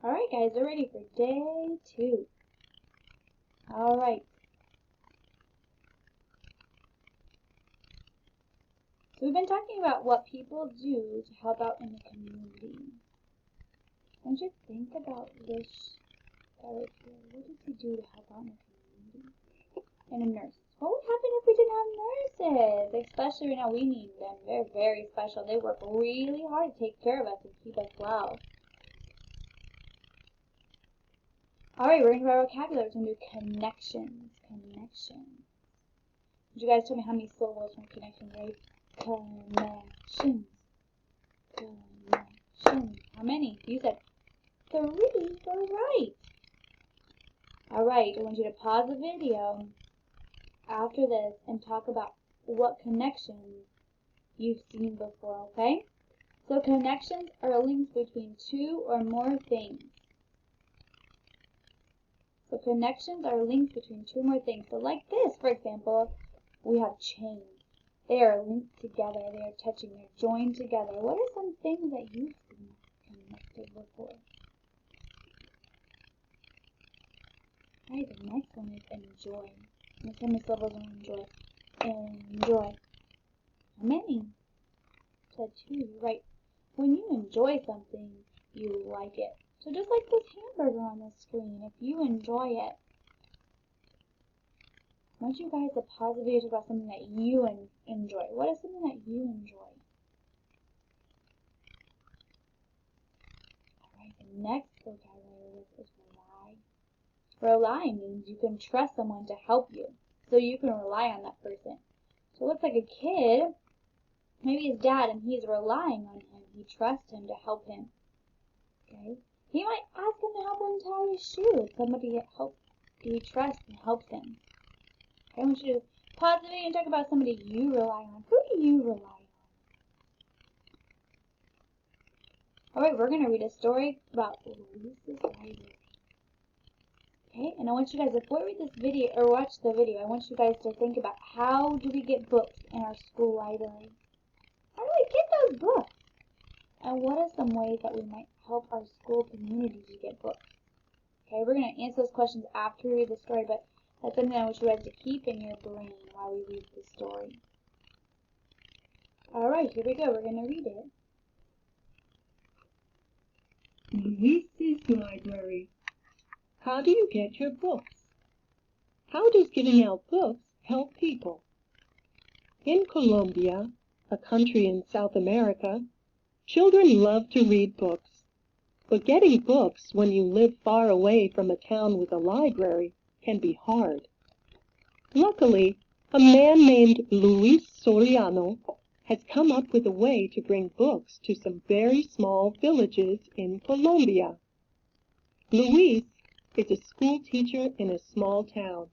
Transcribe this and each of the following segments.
Alright guys, we're ready for day 2. Alright. So we've been talking about what people do to help out in the community. Don't you think about this guy right here? What does he do to help out in the community? And a nurse. What would happen if we didn't have nurses? Especially right now, we need them. They're very special. They work really hard to take care of us and keep us well. Alright, we're going to do our vocabulary. We're going to do connections. Connections. Did you guys tell me how many syllables from connections, right? Connections. Connections. How many? You said 3. You're right. Alright, I want you to pause the video after this and talk about what connections you've seen before, okay? So connections are links between 2 or more things. So connections are links between 2 or more things. So like this, for example, we have chains. They are linked together. They are touching. They're joined together. What are some things that you've seen connected before? Alright, the next one is enjoy. Let's how many syllables on enjoy. Enjoy. How many? Said 2. Right. When you enjoy something, you like it. So just like this hamburger on the screen, if you enjoy it, I want you guys to pause the video about something that you enjoy. What is something that you enjoy? Alright, the next vocabulary is rely. Rely means you can trust someone to help you. So you can rely on that person. So it looks like a kid, maybe his dad, and he's relying on him. He trusts him to help him. Okay? He might ask him to help him tie his shoe. Somebody he trusts and helps him. Okay, I want you to pause the video and talk about somebody you rely on. Who do you rely on? Alright, we're going to read a story about Louise's library. Okay, and I want you guys, before we read this video, or watch the video, I want you guys to think about how do we get books in our school library? How do we get those books? And what are some ways that we might help our school community to get books? Okay, we're going to answer those questions after we read the story, but that's something I want you guys to keep in your brain while we read the story. Alright, here we go. We're going to read it. Louise's Library. How do you get your books? How does giving out books help people? In Colombia, a country in South America, children love to read books. But getting books when you live far away from a town with a library can be hard. Luckily, a man named Luis Soriano has come up with a way to bring books to some very small villages in Colombia. Luis is a school teacher in a small town.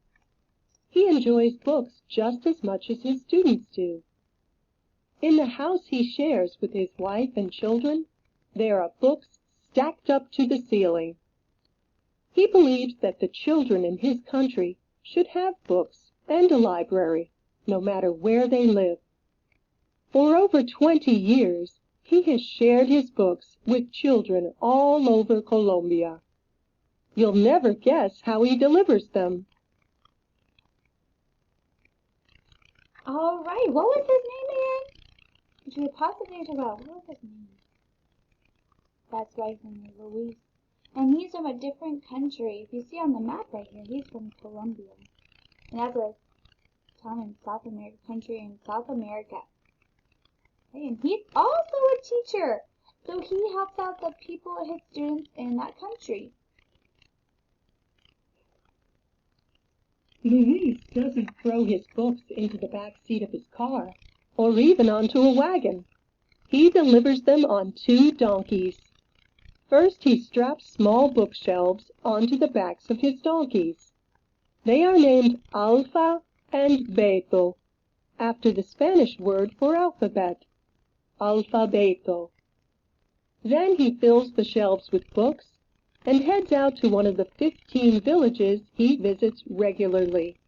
He enjoys books just as much as his students do. In the house he shares with his wife and children, there are books stacked up to the ceiling. He believes that the children in his country should have books and a library, no matter where they live. For over 20 years, he has shared his books with children all over Colombia. You'll never guess how he delivers them. Alright, what was his name again? Did you possibly talk about what was his name? That's right, his name is Luis. And he's from a different country. If you see on the map right here, he's from Colombia. And that's a town in South America, country in South America. Okay, and he's also a teacher. So he helps out the people, his students in that country. Luis doesn't throw his books into the back seat of his car, or even onto a wagon. He delivers them on 2 donkeys. First, he straps small bookshelves onto the backs of his donkeys. They are named Alfa and Beto, after the Spanish word for alphabet, alfabeto. Then he fills the shelves with books and heads out to one of the 15 villages he visits regularly.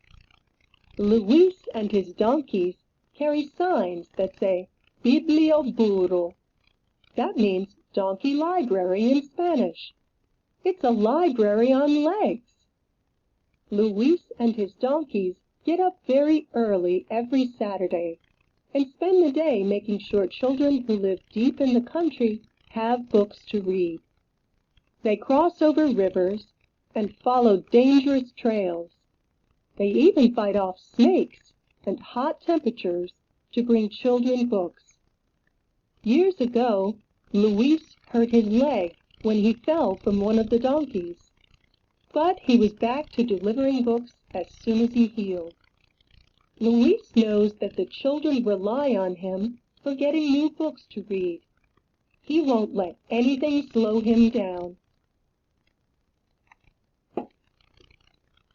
Luis and his donkeys carry signs that say Biblioburro. That means donkey library in Spanish. It's a library on legs. Luis and his donkeys get up very early every Saturday and spend the day making sure children who live deep in the country have books to read. They cross over rivers and follow dangerous trails. They even fight off snakes and hot temperatures to bring children books. Years ago, Luis hurt his leg when he fell from one of the donkeys, but he was back to delivering books as soon as he healed. Luis knows that the children rely on him for getting new books to read. He won't let anything slow him down.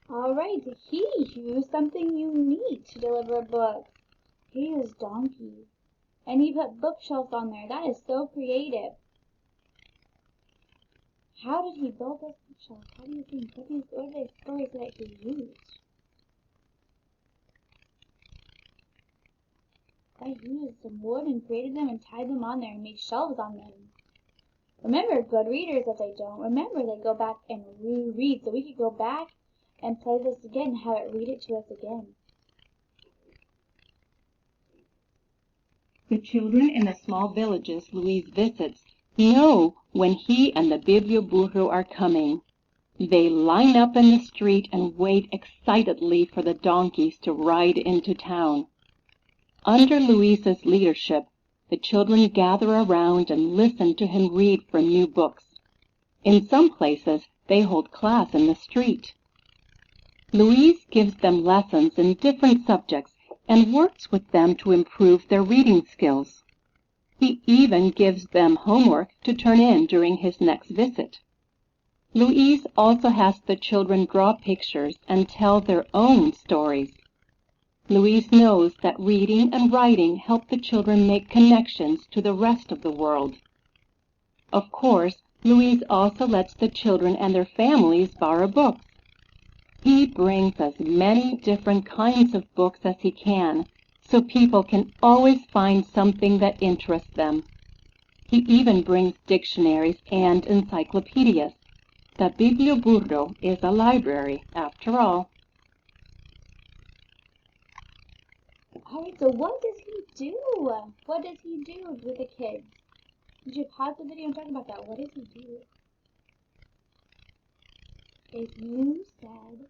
All right, he used something unique to deliver books. He used donkeys. And he put bookshelves on there. That is so creative. How did he build those bookshelves? How do you think? What are the stories that he used? I used some wood and created them and tied them on there and made shelves on them. Remember, good readers, if they don't remember, they go back and reread. So we could go back and play this again and have it read it to us again. The children in the small villages Luis visits know when he and the Biblioburro are coming. They line up in the street and wait excitedly for the donkeys to ride into town. Under Luis's leadership, the children gather around and listen to him read from new books. In some places, they hold class in the street. Luis gives them lessons in different subjects and works with them to improve their reading skills. He even gives them homework to turn in during his next visit. Luis also has the children draw pictures and tell their own stories. Luis knows that reading and writing help the children make connections to the rest of the world. Of course, Luis also lets the children and their families borrow books. He brings as many different kinds of books as he can, so people can always find something that interests them. He even brings dictionaries and encyclopedias. The Biblioburro is a library, after all. Alright, so what does he do? What does he do with the kids? Did you pause the video and talk about that? What does he do? If you said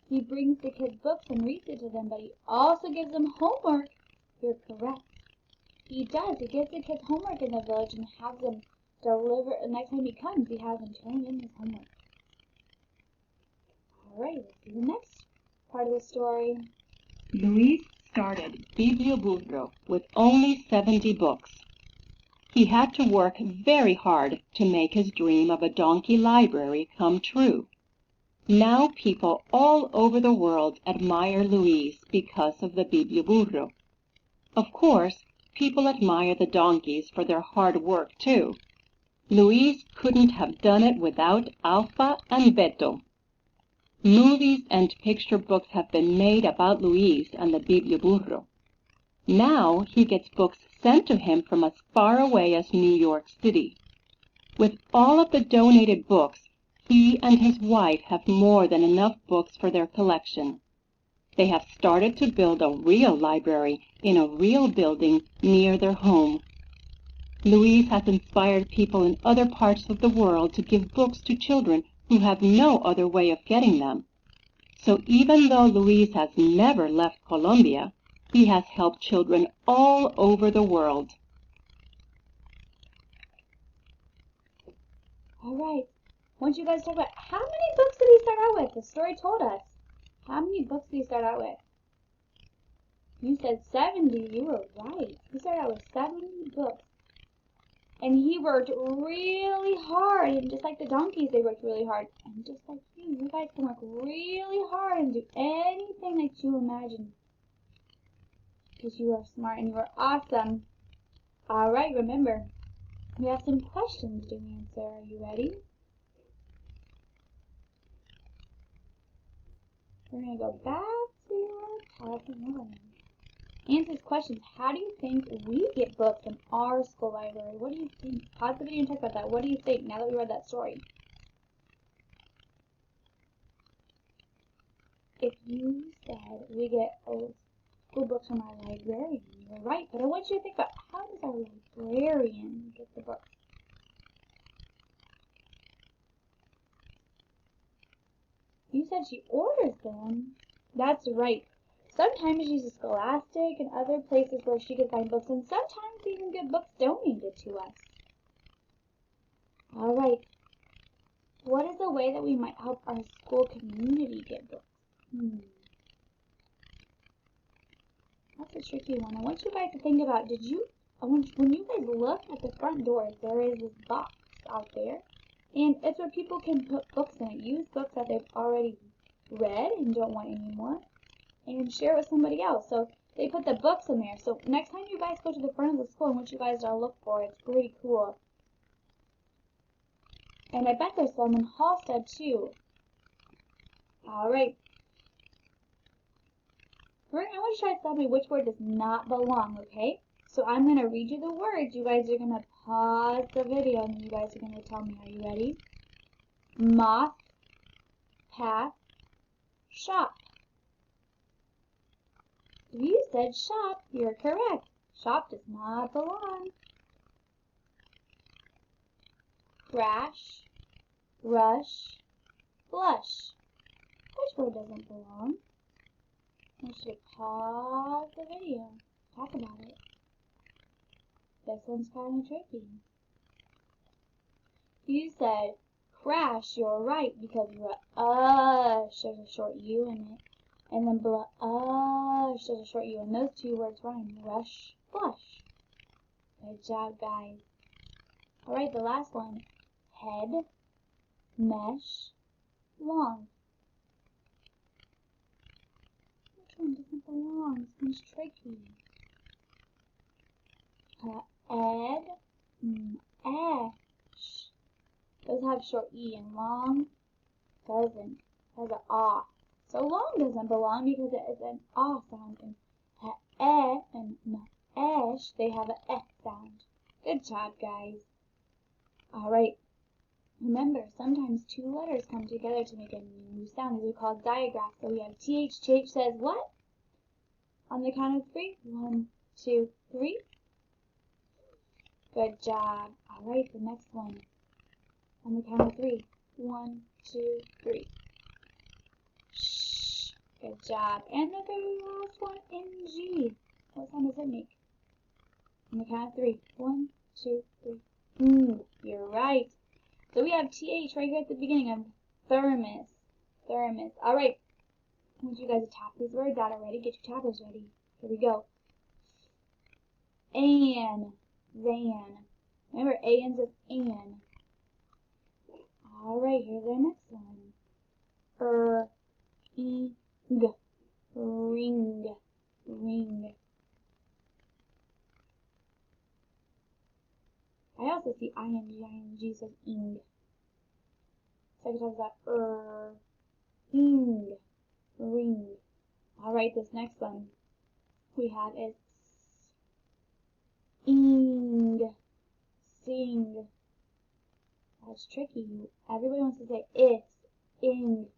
he brings the kids books and reads it to them, but he also gives them homework, you're correct. He does. He gives the kids homework in the village and has them deliver. The next time he comes, he has them turn in his homework. Alright, let's see the next part of the story. Luis started Biblioburro with only 70 books. He had to work very hard to make his dream of a donkey library come true. Now people all over the world admire Luis because of the Biblioburro. Of course, people admire the donkeys for their hard work too. Luis couldn't have done it without Alpha and Beto. Movies and picture books have been made about Luis and the Biblioburro. Now he gets books sent to him from as far away as New York City. With all of the donated books, he and his wife have more than enough books for their collection. They have started to build a real library in a real building near their home. Luis has inspired people in other parts of the world to give books to children who have no other way of getting them. So even though Luis has never left Colombia, he has helped children all over the world. Alright, I want you guys to talk about how many books did he start out with? The story told us. How many books did he start out with? You said 70. You were right. He started out with 70 books. And he worked really hard. And just like the donkeys, they worked really hard. And just like you guys can work really hard and do anything that you imagine. Because you are smart and you are awesome. Alright, remember, we have some questions to answer. Are you ready? We're going to go back to our PowerPoint. Answers questions. How do you think we get books in our school library? What do you think? Pause the video and talk about that. What do you think now that we read that story? if you said we get school books from our librarian, you're right. But I want you to think about, how does our librarian get the books? You said she orders them. That's right. Sometimes she uses Scholastic and other places where she can find books, and sometimes we even get books donated to us. All right. What is a way that we might help our school community get books? That's a tricky one. I want you guys to think about, when you guys look at the front door, there is this box out there, and it's where people can put books in it. Use books that they've already read and don't want anymore, and share it with somebody else. So they put the books in there. So next time you guys go to the front of the school, I want you guys to look for it. It's pretty cool. And I bet there's some in Halstead too. Alright. I want you to try to tell me which word does not belong, okay? So I'm going to read you the words. You guys are going to pause the video and you guys are going to tell me. Are you ready? Moth, path, shop. You said shop. You're correct. Shop does not belong. Crash, rush, blush. Which word doesn't belong? I want you to pause the video. Talk about it. This one's kind of tricky. You said crash. You're right, because rush, there's a short U in it. And then blush, there's a short U. And those two words rhyme. Rush, blush. Good job, guys. Alright, the last one. Head, mesh, long. Which one doesn't belong? This one's tricky. Ed, ash. Those have short E, and long doesn't. It has an ah. So long doesn't belong because it is an ah sound. And and ash, they have an F sound. Good job, guys. Alright. Remember, sometimes two letters come together to make a new sound. These are called digraphs. So we have TH. TH says what? On the count of 3. 1, 2, 3. Good job. Alright, the next one. On the count of 3. 1, 2, 3. Shh. Good job. And the very last one, NG. What sound does it make? On the count of 3. 1, 2, 3. You're right. So we have TH right here at the beginning of thermos. Thermos. Alright. I want you guys to tap these words out already. Get your tappers ready. Here we go. An. Van. Remember, A ends with an. Alright, here's our next one. Ing. Ring. Ring. I also see ing says ing. So I can talk about ing. Ring. Alright, this next one we have is ing. Sing. That's tricky. Everybody wants to say ing.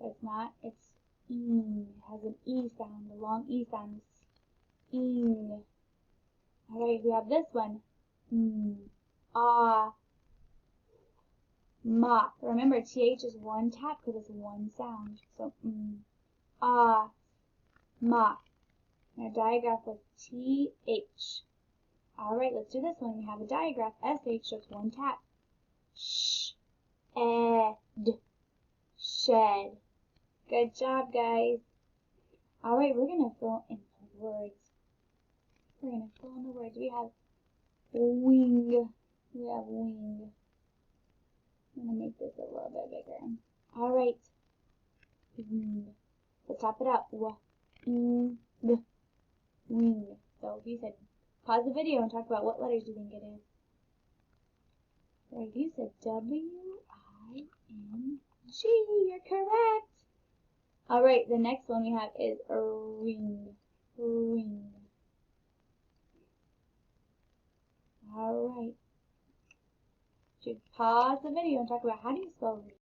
But it's not. It's ing. It has an E sound, a long E sound. Ing. Alright, we have this one. Moth. Remember, TH is one tap because it's one sound. So, moth. And a digraph with TH. Alright, let's do this one. We have a digraph. SH, just one tap. Shed. Shed. Good job, guys. Alright, we're going to fill in the words. We're going to fill in the words. We have wing. We have wing. I'm going to make this a little bit bigger. Alright. Let's top it up. Wing. So if you said, pause the video and talk about what letters you think it is. Right, you said W-I-N-G. You're correct. Alright, the next one we have is a ring. Ring. Alright. Should pause the video and talk about how do you spell ring.